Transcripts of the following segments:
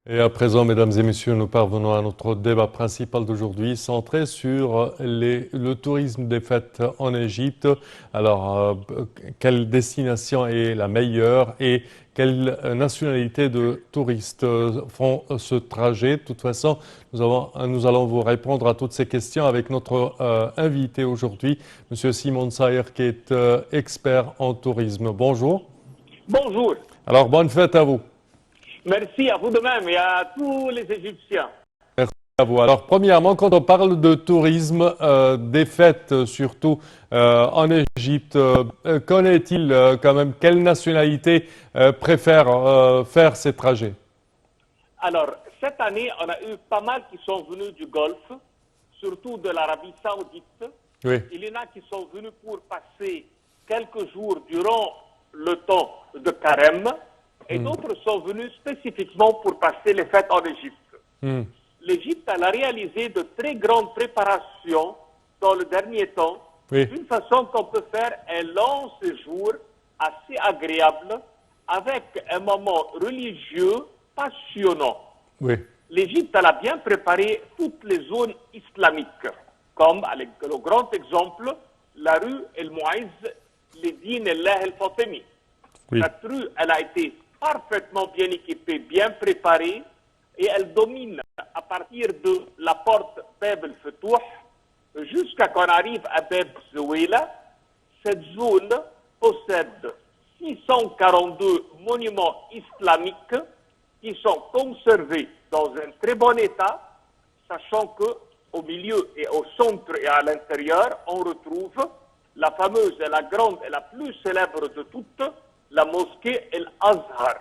Et à présent, mesdames et messieurs, nous parvenons à notre débat principal d'aujourd'hui, centré sur le tourisme des fêtes en Égypte. Alors, quelle destination est la meilleure et quelle nationalité de touristes font ce trajet? De toute façon, nous allons vous répondre à toutes ces questions avec notre invité aujourd'hui, Monsieur Simon Sayer, qui est expert en tourisme. Bonjour. Bonjour. Alors, bonne fête à vous. Merci à vous de même et à tous les Égyptiens. Merci à vous. Alors, premièrement, quand on parle de tourisme, des fêtes surtout en Égypte, connaît-il quand même quelle nationalité préfère faire ces trajets? Alors, cette année, on a eu pas mal qui sont venus du Golfe, surtout de l'Arabie Saoudite. Oui. Il y en a qui sont venus pour passer quelques jours durant le temps de Carême et d'autres sont venus spécifiquement pour passer les fêtes en Égypte. L'Égypte, elle a réalisé de très grandes préparations dans le dernier temps, Oui. d'une façon qu'on peut faire un long séjour assez agréable avec un moment religieux passionnant. Oui. L'Égypte, elle a bien préparé toutes les zones islamiques, comme avec le grand exemple, la rue El Mouaiz, Ledine Allah El Fatemi. Oui. Cette rue, elle a été parfaitement bien équipée, bien préparée, et elle domine à partir de la porte Bab El Fetouh jusqu'à qu'on arrive à Bab Zouela. Cette zone possède 642 monuments islamiques qui sont conservés dans un très bon état, sachant qu'au milieu et au centre et à l'intérieur, on retrouve la fameuse et la grande et la plus célèbre de toutes, la mosquée El-Azhar,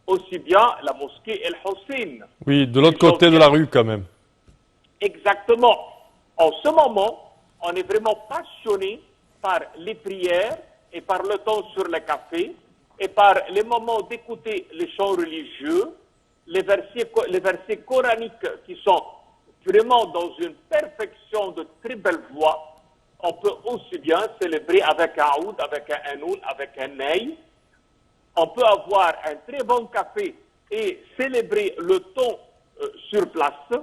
aussi bien la mosquée El-Hussein. Oui, de l'autre côté de la rue quand même. Exactement. En ce moment, on est vraiment passionné par les prières et par le temps sur les cafés et par les moments d'écouter les chants religieux, les versets coraniques qui sont vraiment dans une perfection de très belle voix. On peut aussi bien célébrer avec un oud, avec un hanoun, avec un ney. On peut avoir un très bon café et célébrer le temps sur place.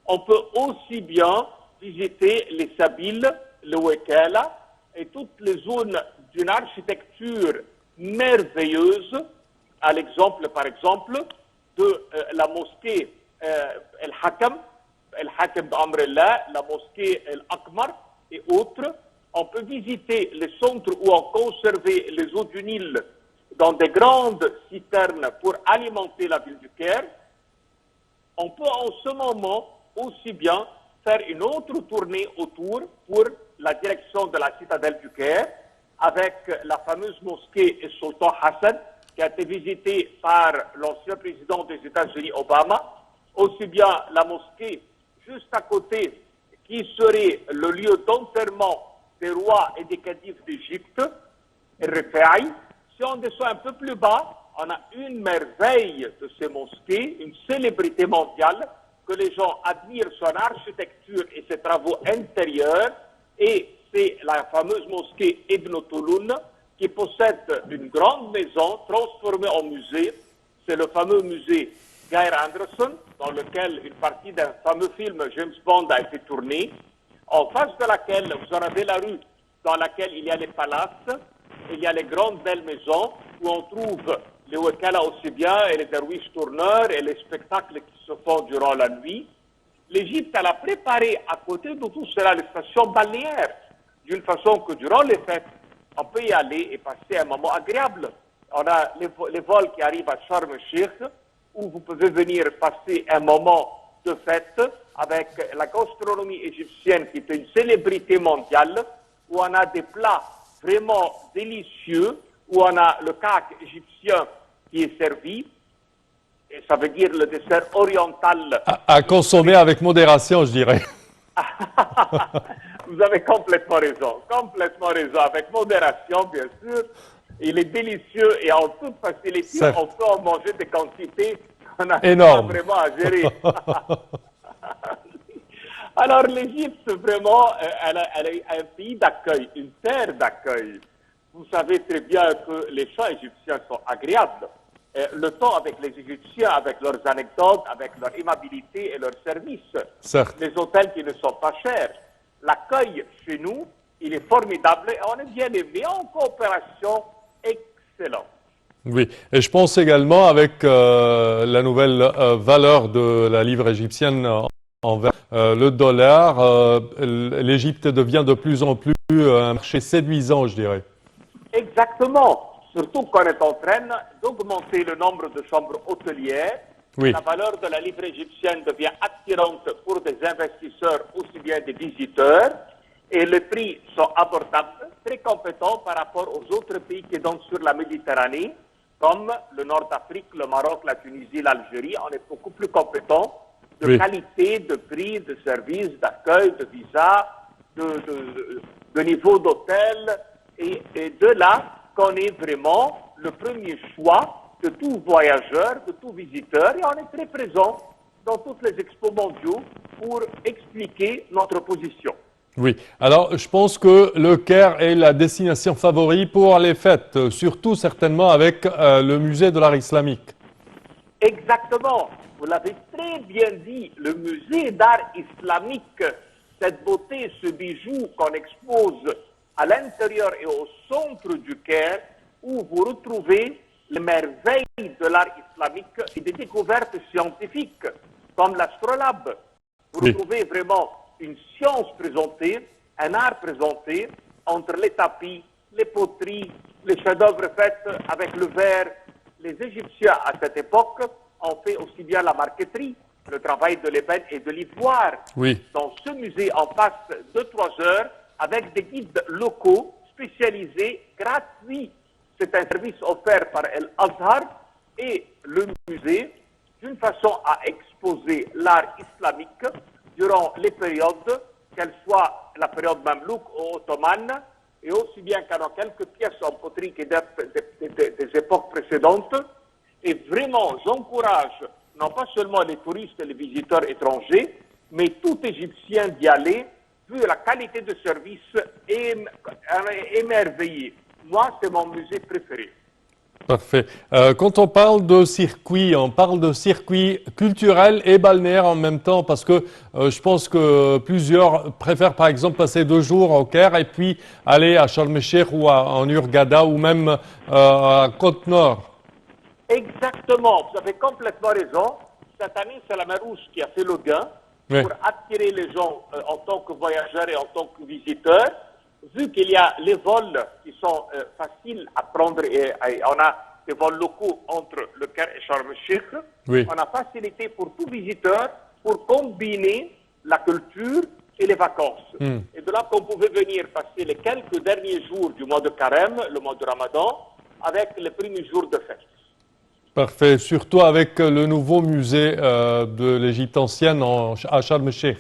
On peut aussi bien visiter les Sabines, le Wekala et toutes les zones d'une architecture merveilleuse, à l'exemple, par exemple, de la mosquée El-Hakam d'Amrullah, la mosquée El-Akmar et autres. On peut visiter les centres où on conservait les eaux du Nil dans des grandes citernes pour alimenter la ville du Caire. On peut en ce moment aussi bien faire une autre tournée autour pour la direction de la citadelle du Caire avec la fameuse mosquée Sultan Hassan qui a été visitée par l'ancien président des États-Unis Obama, aussi bien la mosquée juste à côté qui serait le lieu d'enterrement des rois et des cadifes d'Égypte, Refaï. Si on descend un peu plus bas, on a une merveille de ces mosquées, une célébrité mondiale, que les gens admirent son architecture et ses travaux intérieurs, et c'est la fameuse mosquée Ibn Touloun qui possède une grande maison transformée en musée. C'est le fameux musée Guy Anderson, dans lequel une partie d'un fameux film James Bond a été tournée, en face de laquelle vous en avez la rue dans laquelle il y a les palaces, il y a les grandes belles maisons où on trouve les Wekala aussi bien et les derwiches tourneurs et les spectacles qui se font durant la nuit. L'Égypte, elle a préparé à côté de tout cela les stations balnéaires, d'une façon que durant les fêtes, on peut y aller et passer un moment agréable. On a les vols qui arrivent à Sharm el-Sheikh, où vous pouvez venir passer un moment de fête avec la gastronomie égyptienne qui est une célébrité mondiale, où on a des plats vraiment délicieux, où on a le kak égyptien qui est servi, et ça veut dire le dessert oriental. À consommer avec modération, je dirais. Vous avez complètement raison, avec modération bien sûr. Il est délicieux et en toute facilité, Certes. on peut en manger des quantités qu'on n'a pas Énorme. vraiment à gérer. Alors l'Égypte, vraiment, elle est un pays d'accueil, une terre d'accueil. Vous savez très bien que les chants égyptiens sont agréables. le temps avec les Égyptiens, avec leurs anecdotes, avec leur aimabilité et leurs services. Certes. Les hôtels qui ne sont pas chers. L'accueil chez nous, il est formidable et on est bien aimé en coopération excellente. Oui, et je pense également avec la nouvelle valeur de la livre égyptienne envers le dollar, l'Égypte devient de plus en plus un marché séduisant, je dirais. Exactement. Surtout qu'on est en train d'augmenter le nombre de chambres hôtelières. Oui. La valeur de la livre égyptienne devient attirante pour des investisseurs aussi bien des visiteurs. Et les prix sont abordables, très compétents par rapport aux autres pays qui donnent sur la Méditerranée, comme le Nord d'Afrique, le Maroc, la Tunisie, l'Algérie. On est beaucoup plus compétents de Oui. qualité, de prix, de services, d'accueil, de visa, de niveau d'hôtel. Et de là qu'on est vraiment le premier choix de tout voyageur, de tout visiteur. Et on est très présent dans toutes les expos mondiaux pour expliquer notre position. Oui, alors je pense que le Caire est la destination favorite pour les fêtes, surtout certainement avec le musée de l'art islamique. Exactement, vous l'avez très bien dit, le musée d'art islamique, cette beauté, ce bijou qu'on expose à l'intérieur et au centre du Caire, où vous retrouvez les merveilles de l'art islamique et des découvertes scientifiques, comme l'astrolabe. Vous Oui. retrouvez vraiment une science présentée, un art présenté entre les tapis, les poteries, les chefs-d'œuvre faits avec le verre. Les Égyptiens, à cette époque, ont fait aussi bien la marqueterie, le travail de l'ébène et de l'ivoire. Oui. Dans ce musée, on passe 2-3 heures avec des guides locaux spécialisés, gratuits. C'est un service offert par El Azhar et le musée, d'une façon à exposer l'art islamique durant les périodes, qu'elles soient la période mamelouk ou ottomane, et aussi bien qu'il y a quelques pièces en poterie qui datent des époques précédentes. Et vraiment, j'encourage non pas seulement les touristes et les visiteurs étrangers, mais tout Égyptien d'y aller, vu la qualité de service émerveillée. Moi, c'est mon musée préféré. Parfait. Quand on parle de circuit culturel et balnéaire en même temps, parce que je pense que plusieurs préfèrent par exemple passer 2 jours au Caire et puis aller à Sharm el-Sheikh ou en Hurghada ou même à Côte-Nord. Exactement, vous avez complètement raison. Cette année, c'est la mer Rouge qui a fait le gain Oui. pour attirer les gens en tant que voyageurs et en tant que visiteurs. Vu qu'il y a les vols qui sont faciles à prendre et on a des vols locaux entre le Caire et Sharm el-Sheikh, Oui. on a facilité pour tout visiteur pour combiner la culture et les vacances. Et de là qu'on pouvait venir passer les quelques derniers jours du mois de Carême, le mois de Ramadan, avec les premiers jours de fête. Parfait, surtout avec le nouveau musée de l'Égypte ancienne à Sharm el-Sheikh.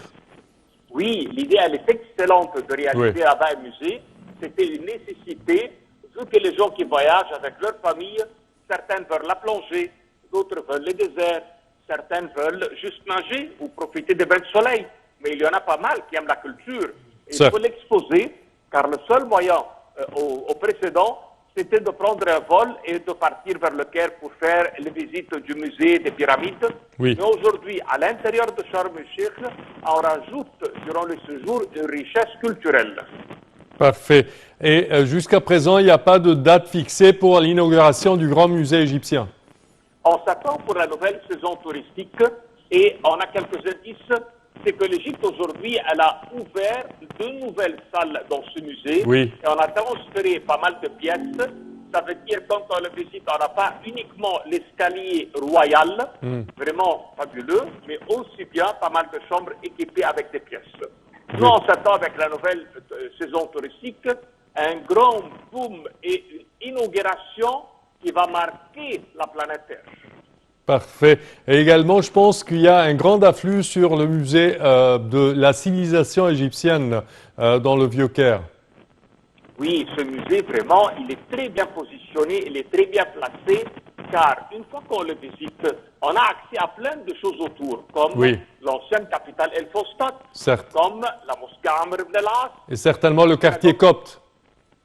Oui, l'idée, elle est excellente de réaliser Oui. là-bas un musée. C'était une nécessité, vu que les gens qui voyagent avec leur famille, certains veulent la plongée, d'autres veulent les déserts, certains veulent juste nager ou profiter des bains de soleil. Mais il y en a pas mal qui aiment la culture. Et il Certes. faut l'exposer, car le seul moyen au précédent, c'était de prendre un vol et de partir vers le Caire pour faire les visites du musée des pyramides. Oui. Mais aujourd'hui, à l'intérieur de Sharm el-Sheikh, on rajoute durant le séjour une richesse culturelle. Parfait. Et jusqu'à présent, il n'y a pas de date fixée pour l'inauguration du grand musée égyptien. On s'attend pour la nouvelle saison touristique et on a quelques indices. C'est que l'Égypte aujourd'hui, elle a ouvert 2 nouvelles salles dans ce musée. Oui. Et on a transféré pas mal de pièces. Ça veut dire quand on le visite, on n'a pas uniquement l'escalier royal, vraiment fabuleux, mais aussi bien pas mal de chambres équipées avec des pièces. Nous, on s'attend avec la nouvelle saison touristique à un grand boom et une inauguration qui va marquer la planète Terre. Parfait. Et également, je pense qu'il y a un grand afflux sur le musée de la civilisation égyptienne dans le Vieux-Caire. Oui, ce musée, vraiment, il est très bien positionné, il est très bien placé, car une fois qu'on le visite, on a accès à plein de choses autour, comme Oui. l'ancienne capitale El Fostat, Certes. comme la mosquée Amr ibn al-As. Et certainement le quartier copte.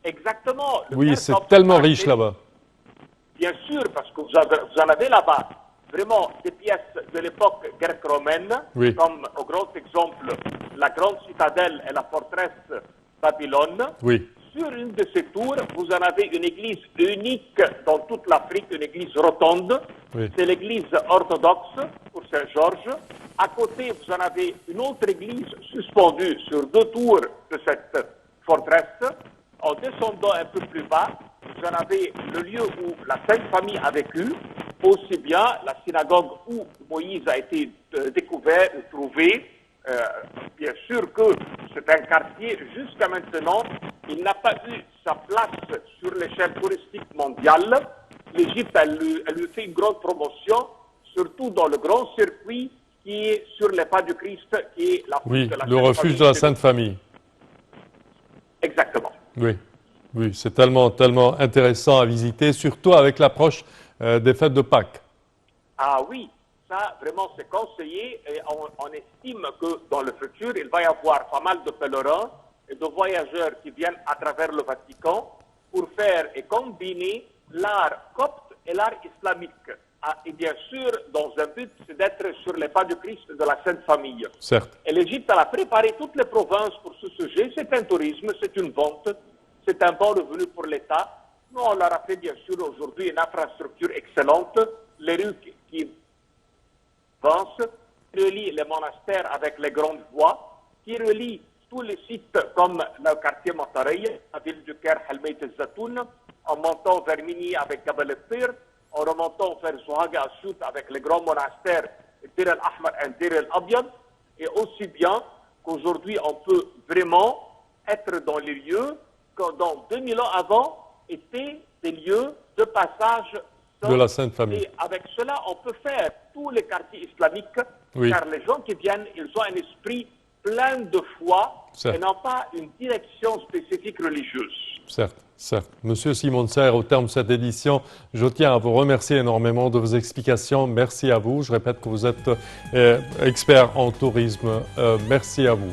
Exactement. Le Oui, Caire c'est copte tellement caractérise riche là-bas. bien sûr, parce que vous en avez là-bas vraiment des pièces de l'époque grecque-romaine, Oui. comme au grand exemple la grande citadelle et la forteresse Babylone. Oui, Sur une de ces tours, vous en avez une église unique dans toute l'Afrique, une église rotonde. Oui. C'est l'église orthodoxe pour Saint-Georges. À côté, vous en avez une autre église suspendue sur deux tours de cette forteresse. En descendant un peu plus bas, vous en avez le lieu où la Sainte Famille a vécu, aussi bien la synagogue où Moïse a été découvert ou trouvé. Bien sûr que c'est un quartier, jusqu'à maintenant, il n'a pas eu sa place sur l'échelle touristique mondiale. L'Égypte, elle lui fait une grande promotion, surtout dans le grand circuit qui est sur les pas du Christ, qui est la oui, de la le Sainte refuge Famille de la chez Sainte Famille. nous. Exactement. Oui, oui, c'est tellement intéressant à visiter, surtout avec l'approche des fêtes de Pâques. Ah oui, ça vraiment c'est conseillé et on estime que dans le futur, il va y avoir pas mal de pèlerins et de voyageurs qui viennent à travers le Vatican pour faire et combiner l'art copte et l'art islamique. Ah, et bien sûr, dans un but, c'est d'être sur les pas du Christ de la Sainte Famille. Certes. Et l'Égypte elle a préparé toutes les provinces pour ce sujet. C'est un tourisme, c'est une vente, c'est un bon revenu pour l'État. Nous, on leur a fait bien sûr aujourd'hui une infrastructure excellente, les rues qui avancent, qui relient les monastères avec les grandes voies, qui relient tous les sites comme le quartier Montarey, la ville du Caire, Halmeit el-Zatoun, en montant vers Mini avec Jabal el-Tir, en remontant vers Zouhaga Assout avec les grands monastères Dir el-Ahmar et Dir el-Abyad, et aussi bien qu'aujourd'hui on peut vraiment être dans les lieux que dans 2000 ans avant étaient des lieux de passage De la Sainte Famille. et avec cela, on peut faire tous les quartiers islamiques, Oui. car les gens qui viennent, ils ont un esprit plein de foi Certes. et non pas une direction spécifique religieuse. Certes, certes. Monsieur Simon Serre, au terme de cette édition, je tiens à vous remercier énormément de vos explications. Merci à vous. Je répète que vous êtes expert en tourisme. Merci à vous.